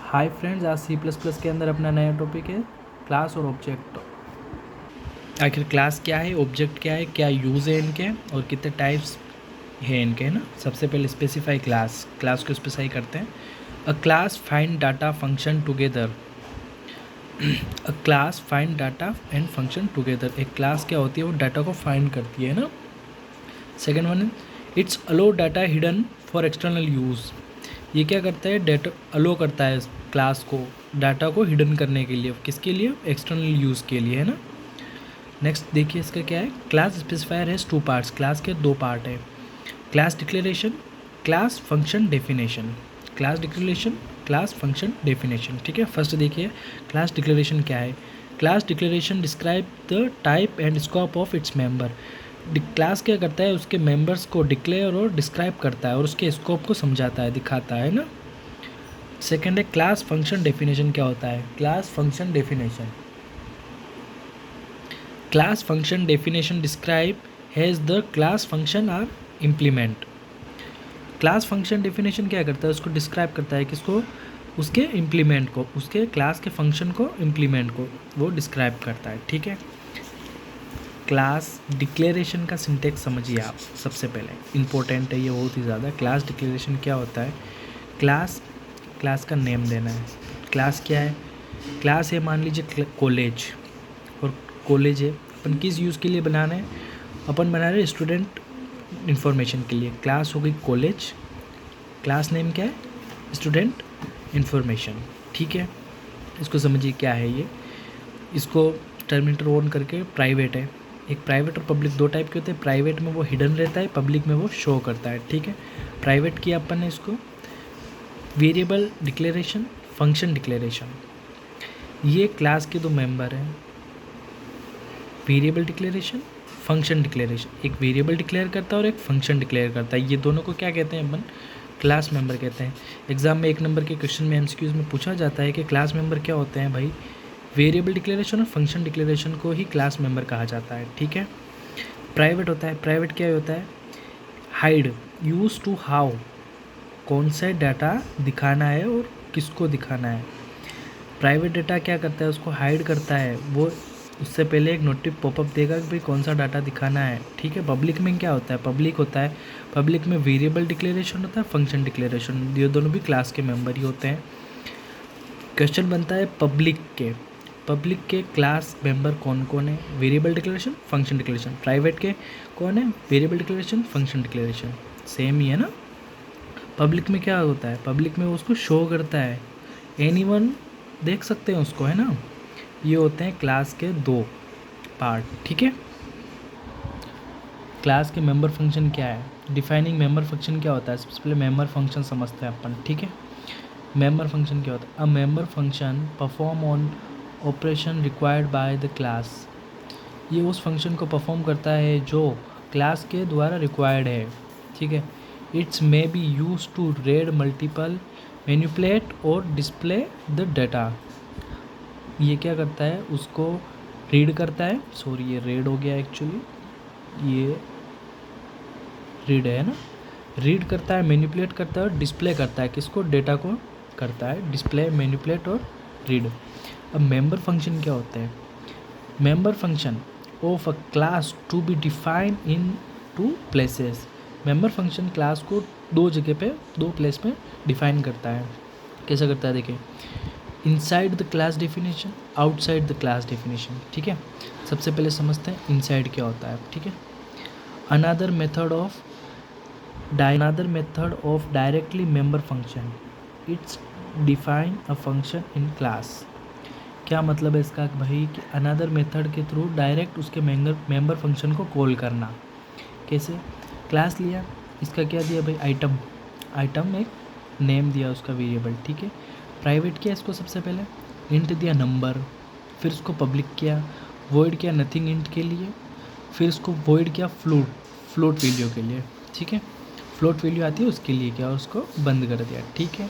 Hi friends, आज C plus plus के अंदर अपना नया टॉपिक है क्लास और ऑब्जेक्ट। आखिर क्लास क्या है, ऑब्जेक्ट क्या है, क्या यूज़ है इनके और कितने टाइप्स है इनके, है ना। सबसे पहले स्पेसिफाई क्लास को स्पेसिफाई करते हैं। अ class find data function together. A class find data and function together. एक क्लास क्या होती है, वो डाटा को फाइंड करती है ना। Second one, it's allow data hidden for external use. ये क्या करता है, डाटा अलो करता है क्लास को डाटा को हिडन करने के लिए, किसके लिए, एक्सटर्नल यूज़ के लिए, है ना। नेक्स्ट देखिए इसका क्या है, class specifier has two parts. Class के दो पार्ट है, class declaration, class function definition. Class declaration, class function definition, ठीक है। फर्स्ट देखिए क्लास डिक्लेरेशन क्या है। Class declaration describe the type and scope of its member. Class क्या करता है, उसके मेंबर्स को डिक्लेयर और डिस्क्राइब करता है और उसके स्कोप को समझाता है, दिखाता है ना। सेकेंड है क्लास फंक्शन डेफिनेशन। क्या होता है class function definition, class function definition describe has the class function are implement. Class function definition क्या करता है, उसको डिस्क्राइब करता है, किसको, उसके इम्प्लीमेंट को, उसके क्लास के फंक्शन को, इम्प्लीमेंट को वो डिस्क्राइब करता है, ठीक है। क्लास डिक्लेरेशन का सिंटेक्स समझिए आप, सबसे पहले इंपॉर्टेंट है ये बहुत ही ज़्यादा। क्लास डिक्लेरेशन क्या होता है, क्लास का नेम देना है। क्लास क्या है, क्लास है मान लीजिए कॉलेज, और कॉलेज है अपन किस यूज़ के लिए बनाना है, अपन बना रहे स्टूडेंट इन्फॉर्मेशन के लिए। क्लास हो गई कॉलेज, क्लास नेम क्या है, स्टूडेंट इन्फॉर्मेशन, ठीक है। इसको समझिए क्या है ये, इसको टर्मिनेटर ऑन करके प्राइवेट है। एक प्राइवेट और पब्लिक दो टाइप के होते हैं। प्राइवेट में वो हिडन रहता है, पब्लिक में वो शो करता है, ठीक है। प्राइवेट किया अपन ने इसको वेरिएबल डिक्लेरेशन, फंक्शन डिक्लेरेशन। ये क्लास के दो मेंबर हैं, वेरिएबल डिक्लेरेशन, फंक्शन डिक्लेरेशन। एक वेरिएबल डिक्लेयर करता है और एक फंक्शन डिक्लेयर करता है। ये दोनों को क्या कहते हैं अपन, क्लास मेंबर कहते हैं। एग्जाम में 1 नंबर के क्वेश्चन में एमसीक्यूज में पूछा जाता है कि क्लास मेंबर क्या होते हैं भाई, वेरिएबल डिक्लेरेशन और फंक्शन डिक्लेरेशन को ही क्लास मेंबर कहा जाता है, ठीक है। प्राइवेट होता है, प्राइवेट क्या होता है, हाइड, यूज टू हाउ, कौन सा डाटा दिखाना है और किसको दिखाना है। प्राइवेट डाटा क्या करता है, उसको हाइड करता है, वो उससे पहले एक नोटिस पॉपअप देगा कि भाई कौन सा डाटा दिखाना है, ठीक है। पब्लिक में क्या होता है, पब्लिक होता है, पब्लिक में वेरिएबल डिक्लेरेशन होता है, फंक्शन डिक्लेरेशन, ये दोनों भी क्लास के मेंबर ही होते हैं। क्वेश्चन बनता है पब्लिक के क्लास मेंबर कौन कौन है, variable declaration, function declaration. Private के कौन है, variable declaration, function declaration, same ही है ना। पब्लिक में क्या होता है, पब्लिक में उसको शो करता है, एनीवन देख सकते हैं उसको, है ना। ये होते हैं क्लास के दो पार्ट, ठीक है। क्लास के मेंबर फंक्शन क्या है, डिफाइनिंग मेंबर फंक्शन क्या होता है, सबसे पहले मेंबर फंक्शन समझते हैं अपन, ठीक है। मेंबर फंक्शन क्या होता है, a member function perform on operation required by the class. ये उस फंक्शन को परफॉर्म करता है जो क्लास के द्वारा रिक्वायर्ड है, ठीक है। It's may be use to read multiple, manipulate और डिस्प्ले द डाटा। ये क्या करता है, उसको रीड करता है, सॉरी ये रीड हो गया एक्चुअली, ये रीड है ना, रीड करता है, मैनिपुलेट करता है और डिस्प्ले करता है, किसको, डेटा को करता है डिस्प्ले, मैनिपुलेट और रीड। अब मेंबर फंक्शन क्या होते हैं, member function of a class to be define in 2 places. Member function class को दो जगह पे, दो प्लेस में डिफाइन करता है। कैसा करता है देखिए, inside the class definition, outside the class definition, ठीक है। सबसे पहले समझते हैं इनसाइड क्या होता है, ठीक है। Another method of directly member function, it's define a function in class. क्या मतलब है इसका भाई, कि अनदर मेथड के थ्रू डायरेक्ट उसके मेंबर फंक्शन को कॉल करना। कैसे, क्लास लिया, इसका क्या दिया भाई, आइटम एक नेम दिया उसका वेरिएबल, ठीक है। प्राइवेट किया इसको, सबसे पहले इंट दिया नंबर, फिर उसको पब्लिक किया, वॉइड किया नथिंग इंट के लिए, फिर उसको वॉइड किया फ्लोट वैल्यू के लिए, ठीक है। फ्लोट वैल्यू आती है उसके लिए क्या, और उसको बंद कर दिया, ठीक है।